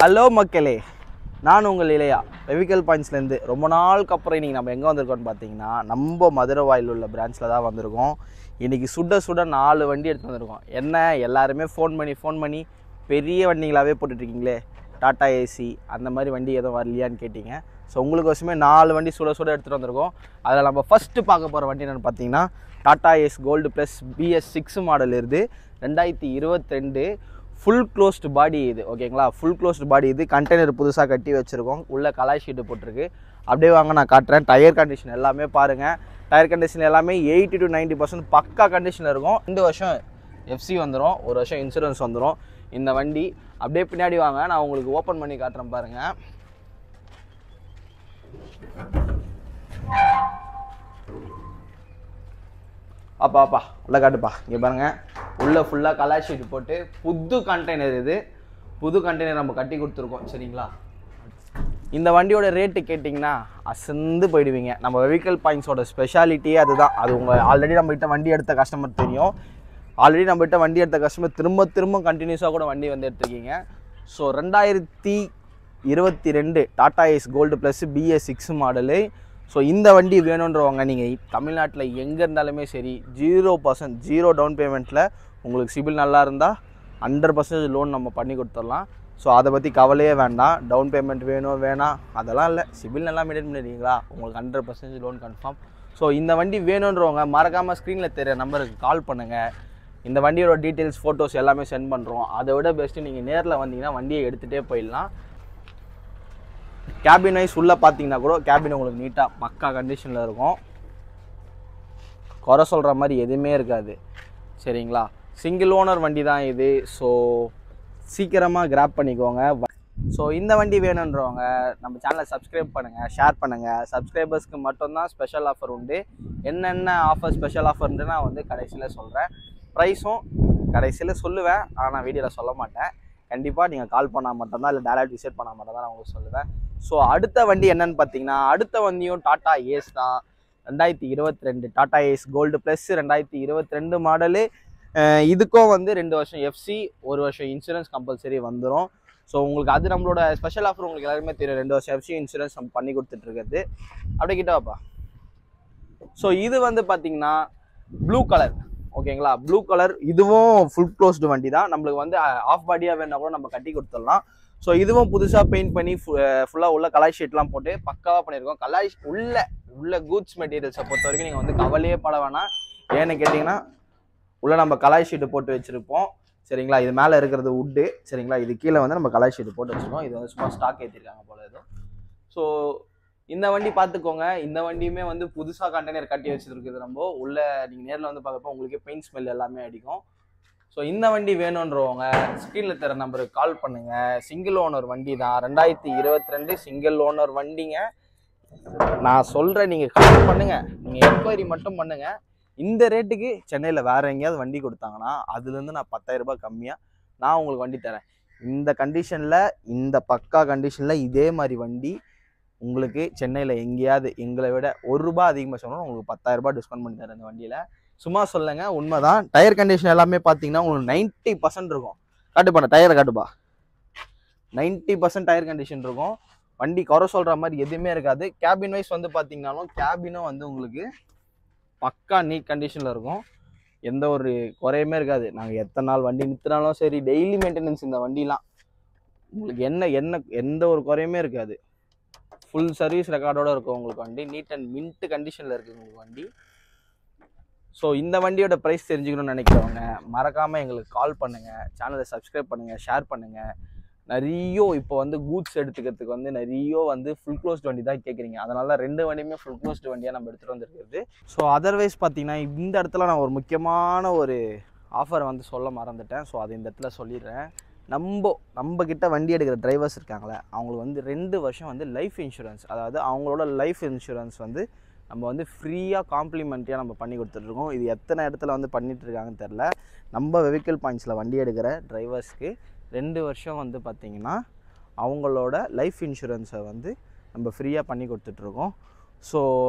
Hello மக்களே, நான் உங்கள் இளையா வெஹிக்கல் பாயிண்ட்ஸ்லேருந்து ரொம்ப நாளுக்கு அப்புறம் இன்றைக்கி நம்ம எங்கே வந்திருக்கோம்னு பார்த்தீங்கன்னா நம்ம மதுரை வாயில் உள்ள பிரான்ச்சில் தான் வந்திருக்கோம். இன்றைக்கி சுட 4 வண்டி எடுத்து வந்திருக்கோம். என்ன எல்லாருமே ஃபோன் பண்ணி பெரிய வண்டிங்களாகவே போட்டுட்ருக்கீங்களே, டாட்டா ஏசி அந்த மாதிரி வண்டி எதுவும் வரலையான்னு கேட்டிங்க. ஸோ உங்களுக்கு வருஷமே 4 வண்டி சுட எடுத்துகிட்டு வந்திருக்கோம். அதில் நம்ம ஃபஸ்ட்டு பார்க்க போகிற வண்டி என்னென்னு பார்த்தீங்கன்னா Tata ace gold plus BS6 model இருந்து 2022 ஃபுல் க்ளோஸ்டு பாடி இது. ஓகேங்களா, ஃபுல் க்ளோஸ்டு பாடி இது. கண்டெய்னர் புதுசாக கட்டி வச்சுருக்கோம். உள்ளே கலாய் ஷீட்டு போட்டிருக்கு. அப்படியே வாங்க நான் காட்டுறேன். டயர் கண்டிஷன் எல்லாமே பாருங்கள். டயர் கண்டிஷன் எல்லாமே 80 to 90% பக்கா கண்டிஷனில் இருக்கும். 2 வருஷம் FC வந்துடும், 1 வருஷம் இன்சூரன்ஸ் வந்துடும் இந்த வண்டி. அப்படியே பின்னாடி வாங்க, நான் உங்களுக்கு ஓப்பன் பண்ணி காட்டுறேன் பாருங்கள். அப்பா உள்ள காட்டுப்பா. இங்கே பாருங்கள், உள்ளே ஃபுல்லாக கலாய் ஷீட் போட்டு புது கண்டெய்னர் இது. புது கண்டெய்னர் நம்ம கட்டி கொடுத்துருக்கோம். சரிங்களா, இந்த வண்டியோட ரேட்டு கேட்டிங்கன்னா அசந்து போயிடுவீங்க. நம்ம வெஹிக்கல் பாயிண்ட்ஸோட ஸ்பெஷாலிட்டியே அதுதான். அது உங்கள் ஆல்ரெடி நம்மகிட்ட வண்டி எடுத்த கஸ்டமர் தெரியும். ஆல்ரெடி நம்மகிட்ட வண்டி எடுத்த கஸ்டமர் திரும்ப கண்டினியூஸாக கூட வண்டி வந்து எடுத்துருக்கீங்க. So 2022 Tata ace gold plus BS6 model. So இந்த வண்டி வேணுன்றவங்க நீங்கள் தமிழ்நாட்டில் எங்கே இருந்தாலுமே சரி 0% 0 டவுன் பேமெண்ட்டில் உங்களுக்கு சிபில் நல்லா இருந்தால் 100% லோன் நம்ம பண்ணி கொடுத்துடலாம். ஸோ அதை பற்றி கவலையே வேண்டாம். டவுன் பேமெண்ட் வேணாம் அதெல்லாம் இல்லை. சிபில் நல்லா மெயின்டைன் பண்ணிடுறீங்களா, உங்களுக்கு 100% லோன் கன்ஃபார்ம். ஸோ இந்த வண்டி வேணுன்றவங்க மறக்காமல் ஸ்க்ரீனில் தெரிய நம்பருக்கு கால் பண்ணுங்கள். இந்த வண்டியோட டீட்டெயில்ஸ் ஃபோட்டோஸ் எல்லாமே சென்ட் பண்ணுறோம். அதை விட பெஸ்ட்டு நீங்கள் நேரில் வந்தீங்கன்னா வண்டியை எடுத்துகிட்டே போயிடலாம். கேபின் வைஸ் உள்ளே பார்த்தீங்கன்னா கூட கேபின் உங்களுக்கு நீட்டாக பக்கா கண்டிஷனில் இருக்கும். குறை சொல்கிற மாதிரி எதுவுமே இருக்காது. சரிங்களா, சிங்கிள் ஓனர் வண்டி தான் இது. ஸோ சீக்கிரமாக கிராப் பண்ணிக்கோங்க. ஸோ இந்த வண்டி வேணுன்றவங்க நம்ம சேனலை சப்ஸ்கிரைப் பண்ணுங்கள், ஷேர் பண்ணுங்கள். சப்ஸ்கிரைபர்ஸ்க்கு மட்டும்தான் ஸ்பெஷல் ஆஃபர் உண்டு. என்னென்ன ஆஃபர் ஸ்பெஷல் ஆஃபர்ன்ட்டு நான் வந்து கடைசியில் சொல்கிறேன். ப்ரைஸும் கடைசியில் சொல்லுவேன், ஆனால் வீடியோவில் சொல்ல மாட்டேன். கண்டிப்பாக நீங்கள் கால் பண்ணால் மட்டும்தான், இல்லை டேரக்ட் விசிட் பண்ணால் மட்டும்தான் நான் உங்களுக்கு சொல்லுவேன். ஸோ அடுத்த வண்டி என்னென்னு பார்த்தீங்கன்னா அடுத்த வண்டியும் டாட்டா ஏஸ் தான். 2022 Tata ace gold plus 2022 model. இதுக்கும் வந்து 2 வருஷம் FC, 1 வருஷம் இன்சூரன்ஸ் கம்பல்சரி வந்துடும். ஸோ உங்களுக்கு அது நம்மளோட ஸ்பெஷல் ஆஃபர். உங்களுக்கு எல்லாருமே தெரியும், 2 வருஷம் FC இன்சூரன்ஸ் நம்ம பண்ணி கொடுத்துட்ருக்கிறது. அப்படியே கிட்ட வாப்பா. ஸோ இது வந்து பார்த்தீங்கன்னா ப்ளூ கலர். ஓகேங்களா, ப்ளூ கலர். இதுவும் ஃபுல் க்ளோஸ்டு வண்டி தான். நம்மளுக்கு வந்து ஆஃப் பாடியாக வேணா கூட நம்ம கட்டி கொடுத்துடலாம். ஸோ இதுவும் புதுசாக பெயிண்ட் பண்ணி ஃபுல்லாக உள்ள கலாய் ஷீட்லாம் போட்டு பக்காவாக பண்ணியிருக்கோம். கலாய் உள்ள கூட்ஸ் மெட்டீரியல்ஸை பொறுத்த வரைக்கும் நீங்கள் வந்து கவலையே பட வேணாம். ஏன்னு கேட்டிங்கன்னா உள்ளே நம்ம கலாய் ஷீட்டு போட்டு வச்சுருப்போம். சரிங்களா, இது மேலே இருக்கிறது உட்டு. சரிங்களா, இது கீழே வந்து நம்ம கலாய் ஷீட்டு போட்டு வச்சுருக்கோம். இது வந்து சும்மா ஸ்டாக் ஏற்றிருக்காங்க போல ஏதோ. ஸோ இந்த வண்டி பார்த்துக்கோங்க. இந்த வண்டியுமே வந்து புதுசாக கண்டெய்னர் கட்டி வச்சுருக்குது. நம்ம உள்ள நீங்கள் நேரில் வந்து பார்க்கப்போ உங்களுக்கே பெயிண்ட் ஸ்மெல் எல்லாமே அடிக்கும். ஸோ இந்த வண்டி வேணுன்றவங்க ஸ்க்ரீனில் தர நம்பருக்கு கால் பண்ணுங்கள். சிங்கிள் ஓனர் வண்டி தான். 2022 சிங்கிள் ஓனர் வண்டிங்க. நான் சொல்கிறேன், நீங்கள் கால் பண்ணுங்கள், நீங்கள் என்கொயரி மட்டும் பண்ணுங்கள். இந்த ரேட்டுக்கு சென்னையில் வேறு எங்கேயாவது வண்டி கொடுத்தாங்கன்னா அதுலேருந்து நான் 10,000 ரூபாய் கம்மியாக நான் உங்களுக்கு வண்டி தரேன். இந்த கண்டிஷனில், இந்த பக்கா கண்டிஷனில் இதே மாதிரி வண்டி உங்களுக்கு சென்னையில் எங்கேயாவது எங்களை விட ₹1 அதிகமாக சொன்னால் உங்களுக்கு 10,000 ரூபாய் டிஸ்கவுண்ட் பண்ணி தரேன் இந்த வண்டியில். சும்மா சொல்லுங்க, உண்மைதான். டயர் கண்டிஷன் எல்லாமே பார்த்தீங்கன்னா உங்களுக்கு 90% இருக்கும். காட்டுப்பா, டயரை காட்டுப்பா. 90% டயர் கண்டிஷன் இருக்கும். வண்டி குறை சொல்கிற மாதிரி எதுவுமே இருக்காது. கேபின் வைஸ் வந்து பார்த்தீங்கன்னாலும் கேபினும் வந்து உங்களுக்கு பக்கா நீட் கண்டிஷனில் இருக்கும். எந்த ஒரு குறையுமே இருக்காது. நாங்கள் எத்தனை நாள் வண்டி நிறுத்தினாலும் சரி, டெய்லி மெயின்டெனன்ஸ் இந்த வண்டிலாம். உங்களுக்கு எந்த ஒரு குறையுமே இருக்காது. ஃபுல் சர்வீஸ் ரெக்கார்டோடு இருக்கும் உங்களுக்கு வண்டி. நீட் அண்ட் மின்ட் கண்டிஷனில் இருக்குது உங்களுக்கு வண்டி. ஸோ இந்த வண்டியோட ப்ரைஸ் தெரிஞ்சுக்கணும்னு நினைக்கிறவங்க மறக்காமல் எங்களுக்கு கால் பண்ணுங்கள், சேனலை சப்ஸ்கிரைப் பண்ணுங்கள், ஷேர் பண்ணுங்கள். நிறைய இப்போ வந்து கூட்ஸ் எடுத்துக்கிறதுக்கு வந்து நிறைய வந்து ஃபுல் க்ளோஸ்டு வண்டி தான் கேட்குறீங்க. அதனால 2 வண்டியுமே ஃபுல் க்ளோஸ்டு வண்டியாக நம்ம எடுத்துகிட்டு வந்துருக்குது. ஸோ அதர்வைஸ் பார்த்தீங்கன்னா இந்த இடத்துல நான் ஒரு முக்கியமான ஒரு ஆஃபரை வந்து சொல்ல மறந்துட்டேன். ஸோ அது இந்த இடத்துல சொல்லிடுறேன். நம்ம கிட்ட வண்டி எடுக்கிற டிரைவர்ஸ் இருக்காங்களே, அவங்களுக்கு வந்து 2 வருஷம் வந்து லைஃப் இன்சூரன்ஸ், அதாவது அவங்களோட லைஃப் இன்சூரன்ஸ் வந்து நம்ம வந்து ஃப்ரீயாக காம்ப்ளிமெண்ட்டியாக நம்ம பண்ணி கொடுத்துட்ருக்கோம். இது எத்தனை இடத்துல வந்து பண்ணிகிட்டு இருக்காங்கன்னு தெரில. நம்ம வெஹிக்கல் பாயிண்ட்ஸில் வண்டி எடுக்கிற டிரைவர்ஸ்க்கு 2 வருஷம் வந்து பார்த்திங்கன்னா அவங்களோட லைஃப் இன்சூரன்ஸை வந்து நம்ம ஃப்ரீயாக பண்ணி கொடுத்துட்ருக்கோம். ஸோ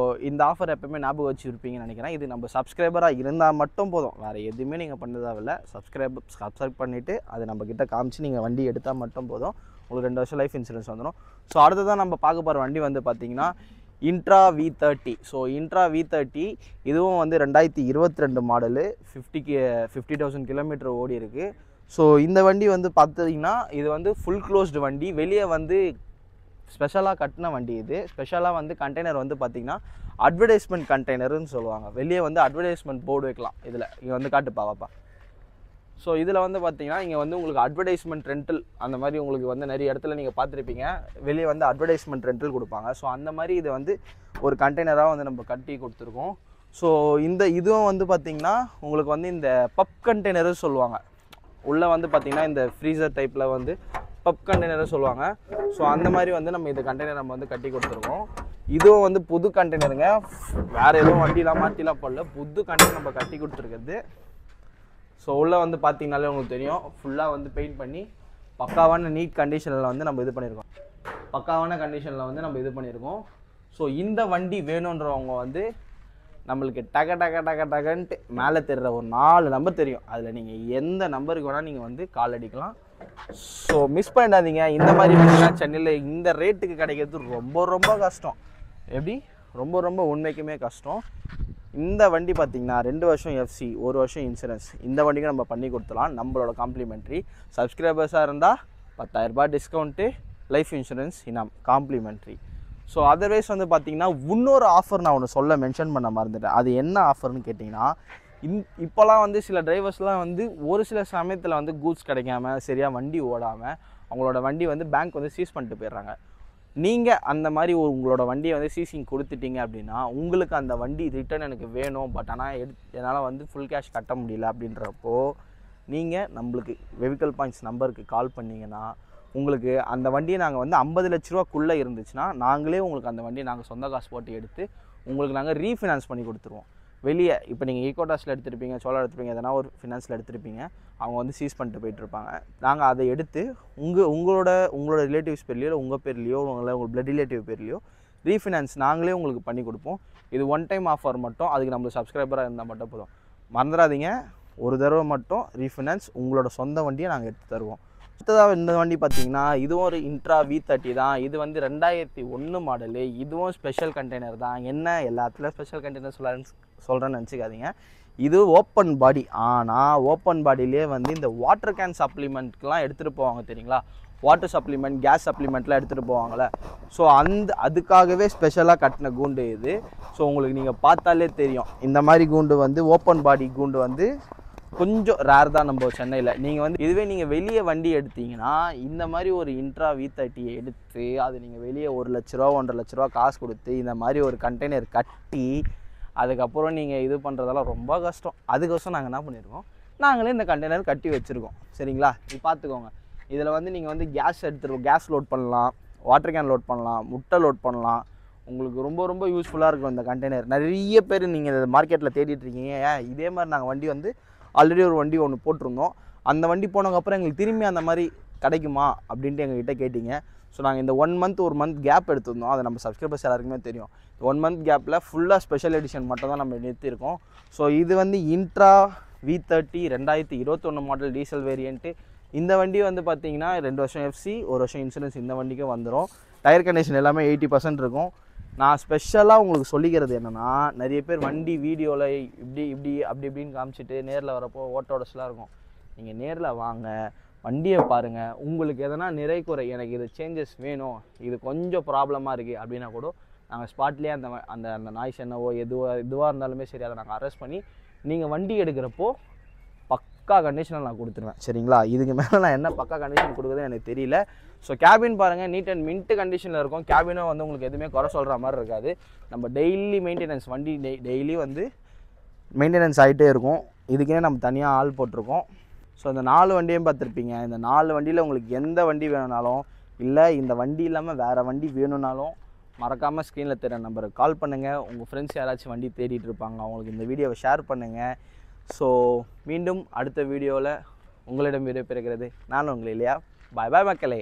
இந்த ஆஃபர் எப்போயுமே ஞாபகம் வச்சுருப்பீங்கன்னு நினைக்கிறேன். இது நம்ம சப்ஸ்கிரைபராக இருந்தால் மட்டும் போதும், வேறு எதுவுமே நீங்கள் பண்ண தேவையில்லை. சப்ஸ்கிரைப் பண்ணிவிட்டு அது நம்மக்கிட்ட காமிச்சு நீங்கள் வண்டி எடுத்தால் மட்டும் போதும். உங்களுக்கு 2 வருஷம் லைஃப் இன்சூரன்ஸ் வந்துடும். ஸோ அடுத்ததான் நம்ம பார்க்க போகிற வண்டி வந்து பார்த்திங்கன்னா intra V30. So intra V30 இதுவும் வந்து 2022 மாடலு, 50,000 கிலோமீட்டர் ஓடி இருக்குது. ஸோ இந்த வண்டி வந்து பார்த்தீங்கன்னா இது வந்து ஃபுல் க்ளோஸ்டு வண்டி. வெளியே வந்து ஸ்பெஷலாக கட்டின வண்டி. இது ஸ்பெஷலாக வந்து கண்டெய்னர் வந்து பார்த்திங்கன்னா அட்வர்டைஸ்மெண்ட் கண்டெய்னர்னு சொல்லுவாங்க. வெளியே வந்து அட்வர்டைஸ்மெண்ட் போர்டு வைக்கலாம். இதில் இங்கே வந்து காட்டுப்பாவாப்பா. ஸோ இதில் வந்து பார்த்திங்கன்னா இங்கே வந்து உங்களுக்கு அட்வர்டைஸ்மெண்ட் ரெண்டல் அந்த மாதிரி உங்களுக்கு வந்து நிறைய இடத்துல நீங்கள் பார்த்துருப்பீங்க. வெளியே வந்து அட்வர்டைஸ்மெண்ட் ரெண்டல் கொடுப்பாங்க. ஸோ அந்த மாதிரி இதை வந்து ஒரு கண்டெய்னராக வந்து நம்ம கட்டி கொடுத்துருக்கோம். ஸோ இதுவும் வந்து பார்த்திங்கன்னா உங்களுக்கு வந்து இந்த பப் கண்டெய்னரும் சொல்லுவாங்க. உள்ளே வந்து பார்த்திங்கன்னா இந்த ஃப்ரீசர் டைப்பில் வந்து பப் கண்டெய்னரும் சொல்லுவாங்க. ஸோ அந்த மாதிரி வந்து நம்ம இந்த கண்டெய்னர் நம்ம வந்து கட்டி கொடுத்துருக்கோம். இதுவும் வந்து புது கண்டெய்னருங்க, வேறு எதுவும் வண்டிலாம் மாற்றிலாம் போடல, புது கண்டெய்னர் நம்ம கட்டி கொடுத்துருக்குறது. ஸோ உள்ளே வந்து பார்த்திங்கனாலே உங்களுக்கு தெரியும், ஃபுல்லாக வந்து பெயிண்ட் பண்ணி பக்காவான நீட் கண்டிஷனில் வந்து நம்ம இது பண்ணியிருக்கோம். ஸோ இந்த வண்டி வேணுன்றவங்க வந்து நம்மளுக்கு டகன்ட்டு மேலே தெரிகிற ஒரு 4 நம்பர் தெரியும். அதில் நீங்கள் எந்த நம்பருக்கு வேணால் நீங்கள் வந்து கால் அடிக்கலாம். ஸோ மிஸ் பண்ணிடாதீங்க. இந்த மாதிரி வண்டிலாம் சென்னையில் இந்த ரேட்டுக்கு கிடைக்கிறது ரொம்ப ரொம்ப கஷ்டம். எப்படி ரொம்ப உண்மைக்குமே கஷ்டம். இந்த வண்டி பார்த்திங்கன்னா 2 வருஷம் FC, 1 வருஷம் இன்சூரன்ஸ். இந்த வண்டிக்கு நம்ம பண்ணி கொடுத்துலாம். நம்மளோட காம்ப்ளிமெண்ட்ரி சப்ஸ்கிரைபர்ஸாக இருந்தால் 10,000 ரூபாய் டிஸ்கவுண்ட்டு, லைஃப் இன்சூரன்ஸ் இனாம் காம்ப்ளிமெண்ட்ரி. ஸோ அதர்வைஸ் வந்து பார்த்திங்கன்னா இன்னொரு ஆஃபர் நான் ஒன்று மென்ஷன் பண்ண மறந்துட்டேன். அது என்ன ஆஃபர்னு கேட்டிங்கன்னா, இப்போலாம் வந்து சில டிரைவர்ஸ்லாம் வந்து ஒரு சில சமயத்தில் வந்து கூட்ஸ் கிடைக்காம சரியாக வண்டி ஓடாமல் அவங்களோட வண்டி வந்து பேங்க் வந்து சீஸ் பண்ணிட்டு போயிடுறாங்க. நீங்கள் அந்த மாதிரி உங்களோட வண்டியை வந்து சீசிங் கொடுத்துட்டீங்க அப்படின்னா உங்களுக்கு அந்த வண்டி ரிட்டர்ன் எனக்கு வேணும், பட் ஆனால் என்னால் வந்து ஃபுல் கேஷ் கட்ட முடியல அப்படின்றப்போ நீங்கள் நம்மளுக்கு வெஹிக்கிள் பாயிண்ட்ஸ் நம்பருக்கு கால் பண்ணிங்கன்னா உங்களுக்கு அந்த வண்டியை நாங்கள் வந்து 50 லட்ச ரூபாக்குள்ளே இருந்துச்சுன்னா நாங்களே உங்களுக்கு அந்த வண்டியை நாங்கள் சொந்த காசு போட்டு எடுத்து உங்களுக்கு நாங்கள் ரீஃபினான்ஸ் பண்ணி கொடுத்துருவோம். வெளியே இப்போ நீங்கள் ஈகோடாஸில் எடுத்துருப்பீங்க, சோலா எடுத்துருப்பீங்க, எதனா ஒரு ஃபினான்ஸில் எடுத்துருப்பீங்க, அவங்க வந்து சீஸ் பண்ணிட்டு போயிட்டுருப்பாங்க. நாங்கள் அதை எடுத்து உங்களோட ரிலேட்டிவ்ஸ் பேர்லையோ இல்லை உங்கள் பேர்லையோ உங்கள் பிளட் ரிலேட்டிவ் பேர்லையோ ரீஃபினான்ஸ் நாங்களே உங்களுக்கு பண்ணி கொடுப்போம். இது ஒன் டைம் ஆஃபர் மட்டும். அதுக்கு நம்மளுக்கு சப்ஸ்கிரைபராக இருந்தால் மட்டும் போதும். மறந்துடாதீங்க, ஒரு தடவை மட்டும் ரீஃபினான்ஸ் உங்களோட சொந்த வண்டியை நாங்கள் எடுத்து தருவோம். அடுத்ததாக இந்த வண்டி பார்த்திங்கன்னா இதுவும் ஒரு இன்ட்ரா V30 தான். இது வந்து 2001 மாடலு. இதுவும் ஸ்பெஷல் கண்டெய்னர் தான். என்ன எல்லாத்துலேயும் ஸ்பெஷல் கண்டெய்னர் சொல்கிறேன்னு நினச்சிக்காதீங்க. இது ஓப்பன் பாடி. ஆனால் ஓப்பன் பாடியிலே வந்து இந்த வாட்டர் கேன் சப்ளிமெண்ட்லாம் எடுத்துகிட்டு போவாங்க தெரியுங்களா, வாட்டர் சப்ளிமெண்ட், கேஸ் சப்ளிமெண்ட்லாம் எடுத்துகிட்டு போவாங்களே. ஸோ அதுக்காகவே ஸ்பெஷலாக கட்டின கூண்டு இது. ஸோ உங்களுக்கு நீங்கள் பார்த்தாலே தெரியும், இந்த மாதிரி கூண்டு வந்து ஓப்பன் பாடி கூண்டு வந்து கொஞ்சம் ரேர் தான் நம்ம சென்னையில். நீங்கள் வந்து இதுவே நீங்கள் வெளியே வண்டி எடுத்தீங்கன்னா இந்த மாதிரி ஒரு இன்ட்ரா V30 எடுத்து அது நீங்கள் வெளியே 1 லட்ச ரூபா 1.5 லட்ச ரூபா காசு கொடுத்து இந்த மாதிரி ஒரு கண்டெய்னர் கட்டி அதுக்கப்புறம் நீங்கள் இது பண்ணுறதெல்லாம் ரொம்ப கஷ்டம். அதுக்கோசம் நாங்கள் என்ன பண்ணியிருக்கோம், நாங்களே இந்த கண்டெய்னர் கட்டி வச்சுருக்கோம். சரிங்களா, இது பார்த்துக்கோங்க. இதில் வந்து நீங்கள் வந்து கேஸ் லோட் பண்ணலாம், வாட்டர் கேன் லோட் பண்ணலாம், முட்டை லோட் பண்ணலாம். உங்களுக்கு ரொம்ப யூஸ்ஃபுல்லாக இருக்கும் இந்த கண்டெய்னர். நிறைய பேர் நீங்கள் இந்த மார்க்கெட்டில் தேடிட்டுருக்கீங்க. இதே மாதிரி நாங்கள் வண்டி வந்து ஆல்ரெடி ஒரு வண்டி ஒன்று போட்டிருந்தோம். அந்த வண்டி போனதுக்கப்புறம் எங்களுக்கு திரும்பி அந்த மாதிரி கிடைக்குமா அப்படின்ட்டு எங்ககிட்ட கேட்டிங்க. ஸோ நாங்கள் இந்த 1 மந்த் கேப் எடுத்திருந்தோம். அதை நம்ம சப்ஸ்கிரைபர்ஸ் எல்லாருக்குமே தெரியும். 1 மந்த் கேப்பில் ஃபுல்லாக ஸ்பெஷல் எடிஷன் மட்டும் தான் நம்ம நிறுத்தியிருக்கோம். ஸோ இது வந்து intra V30 2021 model diesel variant. இந்த வண்டி வந்து பார்த்திங்கன்னா 2 வருஷம் FC, 1 வருஷம் இன்சூரன்ஸ் இந்த வண்டிக்கும் வந்துடும். டயர் கண்டிஷன் எல்லாமே 80% இருக்கும். நான் ஸ்பெஷலாக உங்களுக்கு சொல்லிக்கிறது என்னென்னா, நிறைய பேர் வண்டி வீடியோவில் இப்படின்னு காமிச்சிட்டு நேரில் வரப்போ ஓட்டோடஸ்லாம் இருக்கும். நீங்கள் நேரில் வாங்க, வண்டியை பாருங்கள். உங்களுக்கு எதனா குறை, எனக்கு இது சேஞ்சஸ் வேணும், இது கொஞ்சம் ப்ராப்ளமாக இருக்குது அப்படின்னா கூட நாங்கள் ஸ்பாட்லேயே அந்த நாய்ஸ் என்னவோ எதுவாக இருந்தாலுமே சரி அதை நாங்கள் அரெஸ்ட் பண்ணி நீங்கள் வண்டி எடுக்கிறப்போ பக்கா கண்டிஷனில் நான் கொடுத்துருவேன். சரிங்களா, இதுக்கு மேலே நான் என்ன பக்கா கண்டிஷன் கொடுக்குறதுன்னு எனக்கு தெரியல. ஸோ கேபின் பாருங்கள், நீட் அண்ட் மின்ட் கண்டிஷனில் இருக்கும். கேபினும் வந்து உங்களுக்கு எதுவுமே குறை சொல்கிற மாதிரி இருக்காது. நம்ம டெய்லி மெயின்டெனன்ஸ், வண்டி டெய்லி வந்து மெயின்டெனன்ஸ் ஆகிட்டே இருக்கும். இதுக்கே நம்ம தனியாக ஆள் போட்டிருக்கோம். ஸோ இந்த 4 வண்டியும் பார்த்துருப்பீங்க. இந்த 4 வண்டியில் உங்களுக்கு எந்த வண்டி வேணும்னாலும், இல்லை இந்த வண்டி இல்லாமல் வேறு வண்டி வேணும்னாலும் மறக்காமல் ஸ்க்ரீனில் தெரிகிற நம்பருக்கு கால் பண்ணுங்கள். உங்கள் ஃப்ரெண்ட்ஸ் யாராச்சும் வண்டி தேடிட்டு இருப்பாங்க, அவங்களுக்கு இந்த வீடியோவை ஷேர் பண்ணுங்கள். ஸோ மீண்டும் அடுத்த வீடியோவில் உங்களிடம் விடைபெறுகிறது நான் உங்கள் இல்லையா. பாய் பாய் மக்களே.